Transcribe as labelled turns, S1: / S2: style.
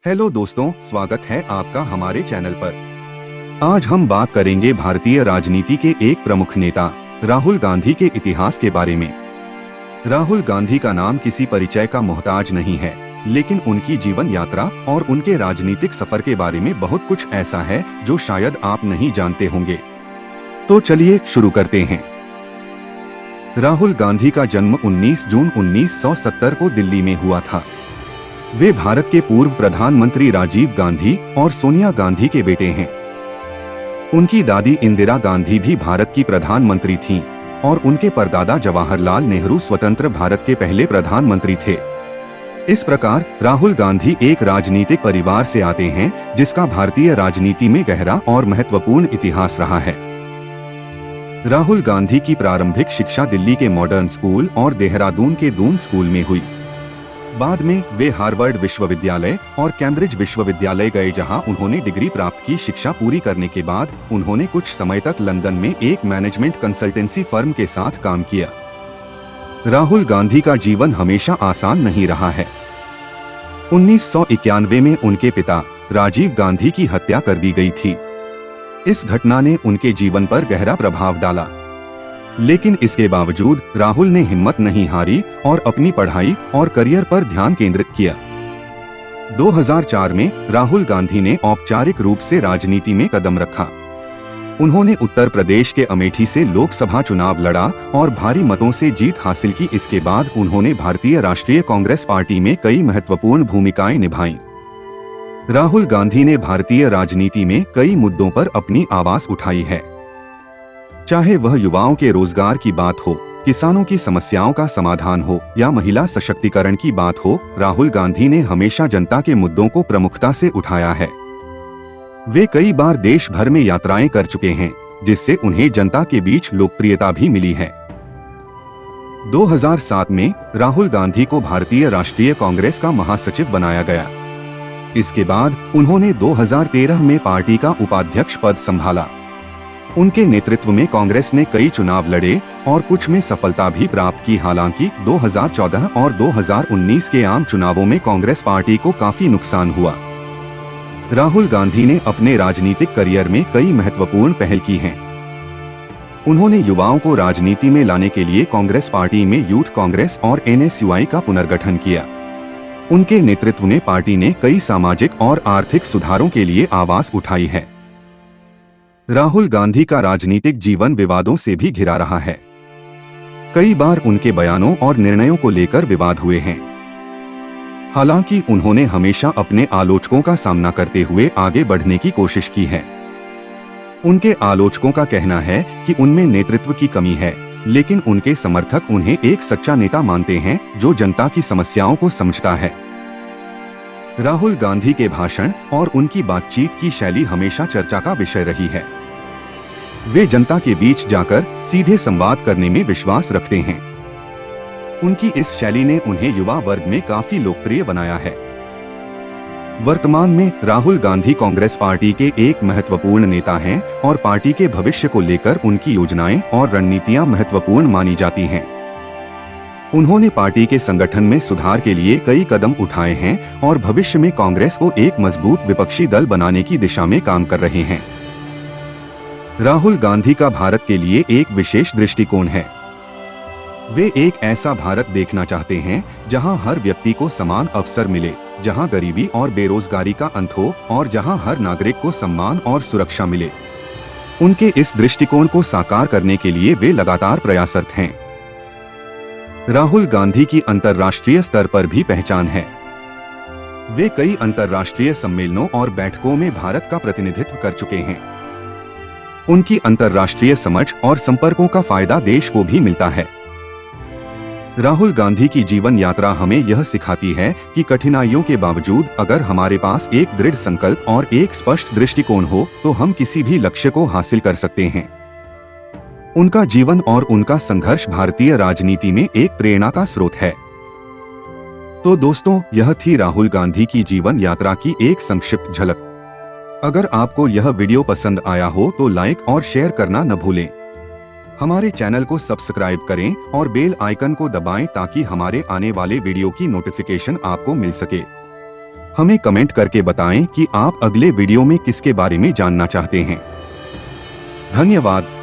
S1: Hello दोस्तों, स्वागत है आपका हमारे चैनल पर। आज हम बात करेंगे भारतीय राजनीति के एक प्रमुख नेता राहुल गांधी के इतिहास के बारे में। राहुल गांधी का नाम किसी परिचय का मोहताज नहीं है, लेकिन उनकी जीवन यात्रा और उनके राजनीतिक सफर के बारे में बहुत कुछ ऐसा है जो शायद आप नहीं जानते होंगे। तो चलिए शुरू करते हैं। राहुल गांधी का जन्म 19 जून 1970 को दिल्ली में हुआ था। वे भारत के पूर्व प्रधानमंत्री राजीव गांधी और सोनिया गांधी के बेटे हैं। उनकी दादी इंदिरा गांधी भी भारत की प्रधानमंत्री थीं और उनके परदादा जवाहरलाल नेहरू स्वतंत्र भारत के पहले प्रधानमंत्री थे। इस प्रकार राहुल गांधी एक राजनीतिक परिवार से आते हैं जिसका भारतीय राजनीति में गहरा और महत्वपूर्ण इतिहास रहा है। राहुल गांधी की प्रारंभिक शिक्षा दिल्ली के मॉडर्न स्कूल और देहरादून के दून स्कूल में हुई। बाद में वे हार्वर्ड विश्वविद्यालय और कैम्ब्रिज विश्वविद्यालय गए, जहां उन्होंने डिग्री प्राप्त की। शिक्षा पूरी करने के बाद उन्होंने कुछ समय तक लंदन में एक मैनेजमेंट कंसल्टेंसी फर्म के साथ काम किया। राहुल गांधी का जीवन हमेशा आसान नहीं रहा है। 1991 में उनके पिता राजीव गांधी की हत्या कर दी गई थी। इस घटना ने उनके जीवन पर गहरा प्रभाव डाला, लेकिन इसके बावजूद राहुल ने हिम्मत नहीं हारी और अपनी पढ़ाई और करियर पर ध्यान केंद्रित किया। 2004 में राहुल गांधी ने औपचारिक रूप से राजनीति में कदम रखा। उन्होंने उत्तर प्रदेश के अमेठी से लोकसभा चुनाव लड़ा और भारी मतों से जीत हासिल की। इसके बाद उन्होंने भारतीय राष्ट्रीय कांग्रेस पार्टी में कई महत्वपूर्ण भूमिकाएं निभाईं। राहुल गांधी ने भारतीय राजनीति में कई मुद्दों पर अपनी आवाज उठाई है, चाहे वह युवाओं के रोजगार की बात हो, किसानों की समस्याओं का समाधान हो या महिला सशक्तिकरण की बात हो। राहुल गांधी ने हमेशा जनता के मुद्दों को प्रमुखता से उठाया है। वे कई बार देश भर में यात्राएं कर चुके हैं, जिससे उन्हें जनता के बीच लोकप्रियता भी मिली है। 2007 में राहुल गांधी को भारतीय राष्ट्रीय कांग्रेस का महासचिव बनाया गया। इसके बाद उन्होंने 2013 में पार्टी का उपाध्यक्ष पद संभाला। उनके नेतृत्व में कांग्रेस ने कई चुनाव लड़े और कुछ में सफलता भी प्राप्त की। हालांकि 2014 और 2019 के आम चुनावों में कांग्रेस पार्टी को काफी नुकसान हुआ। राहुल गांधी ने अपने राजनीतिक करियर में कई महत्वपूर्ण पहल की हैं। उन्होंने युवाओं को राजनीति में लाने के लिए कांग्रेस पार्टी में यूथ कांग्रेस और NSUI का पुनर्गठन किया। उनके नेतृत्व में पार्टी ने कई सामाजिक और आर्थिक सुधारों के लिए आवाज उठाई है। राहुल गांधी का राजनीतिक जीवन विवादों से भी घिरा रहा है। कई बार उनके बयानों और निर्णयों को लेकर विवाद हुए हैं। हालांकि उन्होंने हमेशा अपने आलोचकों का सामना करते हुए आगे बढ़ने की कोशिश की है। उनके आलोचकों का कहना है कि उनमें नेतृत्व की कमी है, लेकिन उनके समर्थक उन्हें एक सच्चा नेता मानते हैं जो जनता की समस्याओं को समझता है। राहुल गांधी के भाषण और उनकी बातचीत की शैली हमेशा चर्चा का विषय रही है। वे जनता के बीच जाकर सीधे संवाद करने में विश्वास रखते हैं। उनकी इस शैली ने उन्हें युवा वर्ग में काफी लोकप्रिय बनाया है। वर्तमान में राहुल गांधी कांग्रेस पार्टी के एक महत्वपूर्ण नेता हैं और पार्टी के भविष्य को लेकर उनकी योजनाएं और रणनीतियां महत्वपूर्ण मानी जाती हैं। उन्होंने पार्टी के संगठन में सुधार के लिए कई कदम उठाए हैं और भविष्य में कांग्रेस को एक मजबूत विपक्षी दल बनाने की दिशा में काम कर रहे हैं। राहुल गांधी का भारत के लिए एक विशेष दृष्टिकोण है। वे एक ऐसा भारत देखना चाहते हैं जहां हर व्यक्ति को समान अवसर मिले, जहां गरीबी और बेरोजगारी का अंत हो और जहां हर नागरिक को सम्मान और सुरक्षा मिले। उनके इस दृष्टिकोण को साकार करने के लिए वे लगातार प्रयासरत हैं। राहुल गांधी की अंतर्राष्ट्रीय स्तर पर भी पहचान है। वे कई अंतर्राष्ट्रीय सम्मेलनों और बैठकों में भारत का प्रतिनिधित्व कर चुके हैं। उनकी अंतर्राष्ट्रीय समझ और संपर्कों का फायदा देश को भी मिलता है। राहुल गांधी की जीवन यात्रा हमें यह सिखाती है कि कठिनाइयों के बावजूद अगर हमारे पास एक दृढ़ संकल्प और एक स्पष्ट दृष्टिकोण हो तो हम किसी भी लक्ष्य को हासिल कर सकते हैं। उनका जीवन और उनका संघर्ष भारतीय राजनीति में एक प्रेरणा का स्रोत है। तो दोस्तों, यह थी राहुल गांधी की जीवन यात्रा की एक संक्षिप्त झलक। अगर आपको यह वीडियो पसंद आया हो तो लाइक और शेयर करना न भूलें। हमारे चैनल को सब्सक्राइब करें और बेल आइकन को दबाएं ताकि हमारे आने वाले वीडियो की नोटिफिकेशन आपको मिल सके। हमें कमेंट करके बताएं कि आप अगले वीडियो में किसके बारे में जानना चाहते हैं। धन्यवाद।